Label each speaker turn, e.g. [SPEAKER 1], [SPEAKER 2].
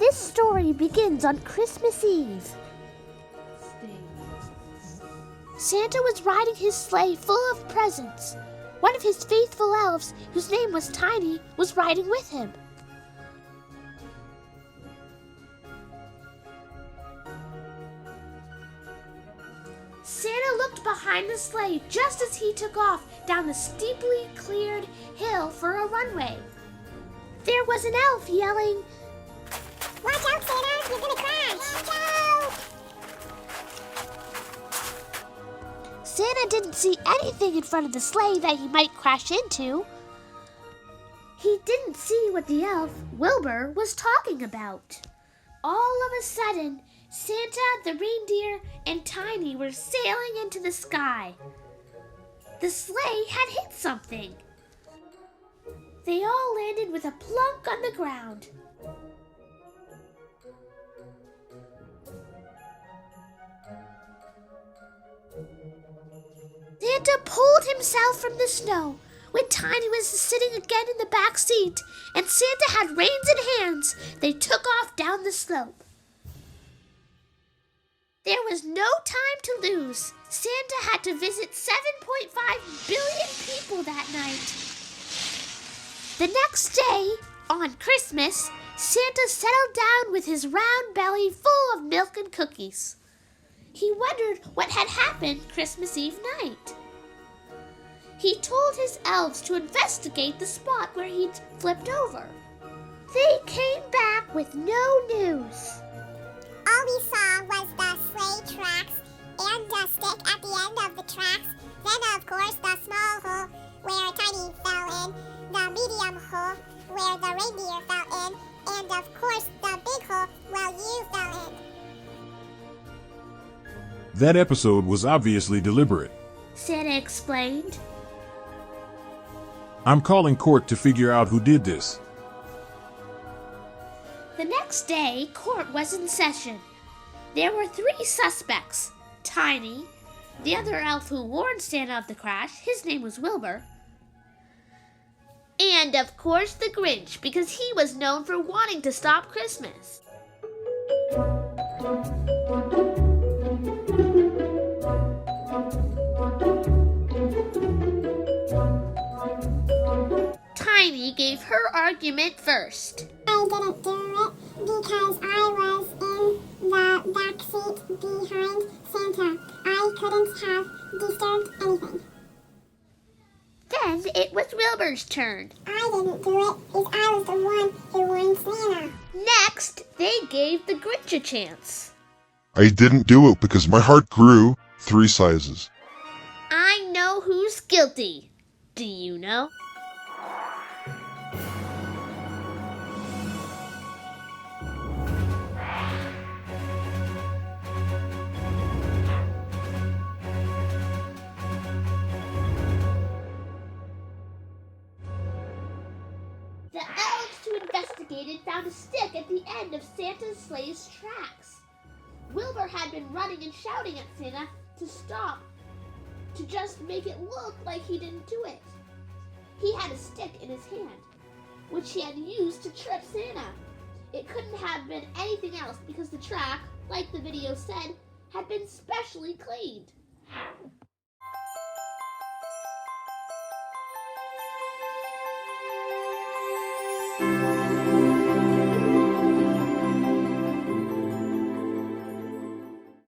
[SPEAKER 1] This story begins on Christmas Eve. Santa was riding his sleigh full of presents. One of his faithful elves, whose name was Tiny, was riding with him. Santa looked behind the sleigh just as he took off down the steeply cleared hill for a runway. There was an elf yelling, "Watch out, Santa! You're gonna crash! Watch out!" Santa didn't see anything in front of the sleigh that he might crash into. He didn't see what the elf, Wilbur, was talking about. All of a sudden, Santa, the reindeer, and Tiny were sailing into the sky. The sleigh had hit something. They all landed with a plunk on the ground. Santa pulled himself from the snow when Tiny was sitting again in the back seat, and Santa had reins in hands. They took off down the slope. There was no time to lose. Santa had to visit 7.5 billion people that night. The next day, on Christmas, Santa settled down with his round belly full of milk and cookies. He wondered what had happened Christmas Eve night. He told his elves to investigate the spot where he'd flipped over. They came back with no news.
[SPEAKER 2] All we saw was the sleigh tracks and the stick at the end of the tracks. Then, of course, the small hole where Tiny fell in, the medium hole where the reindeer fell in, and of course, the big hole where you fell in.
[SPEAKER 3] That episode was obviously deliberate.
[SPEAKER 1] Santa explained.
[SPEAKER 3] I'm calling court to figure out who did this.
[SPEAKER 1] The next day, court was in session. There were 3 suspects. Tiny, the other elf who warned Santa of the crash, his name was Wilbur, and of course the Grinch, because he was known for wanting to stop Christmas. Tiny gave her argument first.
[SPEAKER 2] I didn't do it because I was in the back seat behind Santa. I couldn't have disturbed anything.
[SPEAKER 1] Then it was Wilbur's turn.
[SPEAKER 2] I didn't do it because I was the one who warned Santa.
[SPEAKER 1] Next, they gave the Grinch a chance.
[SPEAKER 4] I didn't do it because my heart grew 3 sizes.
[SPEAKER 1] I know who's guilty. Do you know? The elves who investigated found a stick at the end of Santa's sleigh's tracks. Wilbur had been running and shouting at Santa to stop, to just make it look like he didn't do it. He had a stick in his hand, which he had used to trip Santa. It couldn't have been anything else because the track, like the video said, had been specially cleaned.